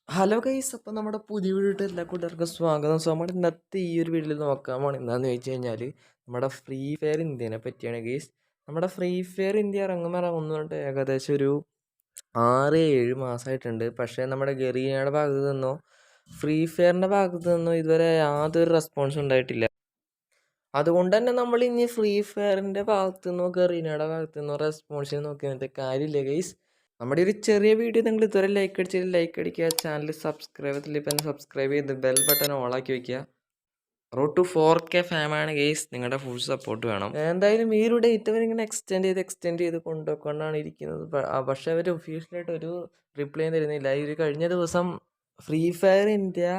Hello guys, അപ്പോൾ നമ്മുടെ പുതിയ വീഡിയോട്ട് എല്ലാ കൂട്ടുകാർക്കും സ്വാഗതം. സോ നമ്മുടെ ഇന്നത്തെ ഈ ഒരു വീഡിയോയിൽ നോക്കാൻ പോകണം എന്താണെന്ന് ചോദിച്ചു കഴിഞ്ഞാൽ നമ്മുടെ ഫ്രീ ഫയർ ഇന്ത്യനെ പറ്റിയാണ് ഗൈസ്. നമ്മുടെ ഫ്രീ ഫയർ ഇന്ത്യ ഇറങ്ങുന്നുണ്ട് ഏകദേശം ഒരു 6-7 മാസമായിട്ടുണ്ട്. പക്ഷേ നമ്മുടെ ഗറീനയുടെ ഭാഗത്തു നിന്നോ ഫ്രീ ഫയറിൻ്റെ ഭാഗത്തു നിന്നോ ഇതുവരെ യാതൊരു റെസ്പോൺസും ഉണ്ടായിട്ടില്ല. അതുകൊണ്ട് തന്നെ നമ്മൾ ഇനി ഫ്രീ ഫയറിൻ്റെ ഭാഗത്തു നിന്നോ ഗറീനയുടെ ഭാഗത്തു നിന്നോ റെസ്പോൺസിന് നോക്കി നിന്നിട്ട് കാര്യമില്ല ഗൈസ്. നമ്മുടെ ഒരു ചെറിയ വീഡിയോ നിങ്ങൾ ഇതുവരെ ലൈക്ക് അടിച്ചാൽ ലൈക്ക് അടിക്കുക, ചാനൽ സബ്സ്ക്രൈബ് ചെയ്തില്ല ഇപ്പം സബ്സ്ക്രൈബ് ചെയ്ത് ബെൽ ബട്ടൺ ഓളാക്കി വയ്ക്കുക. റോഡ് ടു 4K ഫാമാണ് ഗെയ്സ്, നിങ്ങളുടെ ഫുൾ സപ്പോർട്ട് വേണം. എന്തായാലും ഈ ഒരു ഡേറ്റ് അവരിങ്ങനെ എക്സ്റ്റെൻഡ് ചെയ്ത് കൊണ്ടുകൊണ്ടാണ് ഇരിക്കുന്നത്. പക്ഷേ അവർ ഒഫീഷ്യലായിട്ട് ഒരു റിപ്ലൈ തരുന്നില്ല. ഈ ഒരു കഴിഞ്ഞ ദിവസം ഫ്രീ ഫയർ ഇന്ത്യ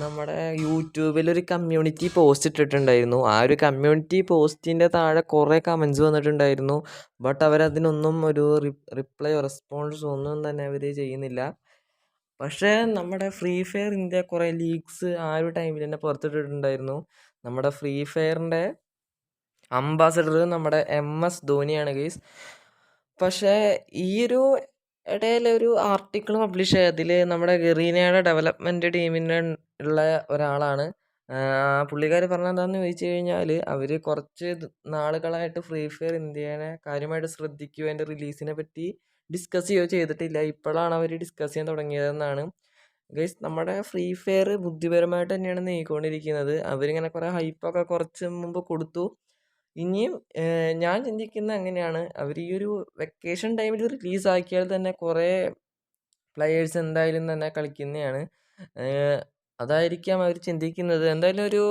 നമ്മുടെ യൂട്യൂബിൽ ഒരു കമ്മ്യൂണിറ്റി പോസ്റ്റ് ഇട്ടിട്ടുണ്ടായിരുന്നു. ആ ഒരു കമ്മ്യൂണിറ്റി പോസ്റ്റിൻ്റെ താഴെ കുറേ കമൻസ് വന്നിട്ടുണ്ടായിരുന്നു. ബട്ട് അവരതിനൊന്നും ഒരു റിപ്ലൈയോ റെസ്പോൺസോ ഒന്നും തന്നെ അവർ ചെയ്യുന്നില്ല. പക്ഷേ നമ്മുടെ ഫ്രീ ഫയർ ഇന്ത്യ കുറേ ലീഗ്സ് ആ ഒരു ടൈമിൽ തന്നെ പുറത്തിട്ടിട്ടുണ്ടായിരുന്നു. നമ്മുടെ ഫ്രീ ഫയറിൻ്റെ അംബാസഡർ നമ്മുടെ MS ധോണിയാണ് ഗെയ്സ്. പക്ഷേ ഈ ഒരു ഇടയിൽ ഒരു ആർട്ടിക്കിൾ പബ്ലിഷ് ചെയ്തതിൽ നമ്മുടെ ഗറീനയുടെ ഡെവലപ്മെൻറ്റ് ടീമിന് ഉള്ള ഒരാളാണ്. പുള്ളിക്കാർ പറഞ്ഞത് എന്താണെന്ന് ചോദിച്ചു കഴിഞ്ഞാൽ അവർ കുറച്ച് നാളുകളായിട്ട് ഫ്രീ ഫയർ ഇന്ത്യനെ കാര്യമായിട്ട് ശ്രദ്ധിക്കുകയോ അതിൻ്റെ റിലീസിനെ പറ്റി ഡിസ്കസ് ചെയ്യുകയോ ചെയ്തിട്ടില്ല. ഇപ്പോഴാണ് അവർ ഡിസ്കസ് ചെയ്യാൻ തുടങ്ങിയതെന്നാണ് ഗൈസ്. നമ്മുടെ ഫ്രീ ഫയർ ബുദ്ധിപരമായിട്ട് തന്നെയാണ് നീങ്ങിക്കൊണ്ടിരിക്കുന്നത്. അവരിങ്ങനെ കുറേ ഹൈപ്പൊക്കെ കുറച്ച് മുമ്പ് കൊടുത്തു. ഇനിയും ഞാൻ ചിന്തിക്കുന്നത് അങ്ങനെയാണ്, അവർ ഈ ഒരു വെക്കേഷൻ ടൈമിൽ റിലീസാക്കിയാൽ തന്നെ കുറേ പ്ലെയേഴ്സ് എന്തായാലും തന്നെ കളിക്കുന്നതാണ്. അതായിരിക്കാം അവർ ചിന്തിക്കുന്നത്. എന്തായാലും ഒരു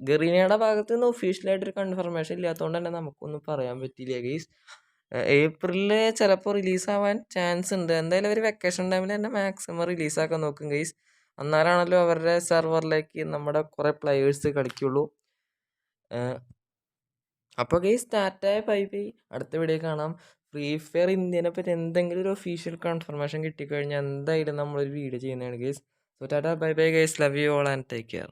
ഗറീനയുടെ ഭാഗത്തു നിന്ന് ഒഫീഷ്യലായിട്ടൊരു കൺഫർമേഷൻ ഇല്ലാത്തതുകൊണ്ട് തന്നെ നമുക്കൊന്നും പറയാൻ പറ്റില്ല ഗെയ്സ്. ഏപ്രിലിൽ ചിലപ്പോൾ റിലീസാവാൻ ചാൻസ് ഉണ്ട്. എന്തായാലും അവർ വെക്കേഷൻ ടൈമിൽ തന്നെ മാക്സിമം റിലീസാക്കാൻ നോക്കും ഗെയ്സ്. എന്നാലാണല്ലോ അവരുടെ സെർവറിലേക്ക് നമ്മുടെ കുറേ പ്ലെയേഴ്സ് കളിക്കുള്ളൂ. അപ്പോൾ ഗെയ്സ്, ടാറ്റ ബൈ ബൈ. അടുത്ത വീഡിയോ കാണാം. ഫ്രീ ഫയർ ഇന്ത്യനെ പറ്റി എന്തെങ്കിലും ഒരു ഒഫീഷ്യൽ കൺഫർമേഷൻ കിട്ടിക്കഴിഞ്ഞാൽ എന്തായാലും നമ്മളൊരു വീഡിയോ ചെയ്യുന്നതാണ് guys. So Tata bye bye guys, love you all and take care.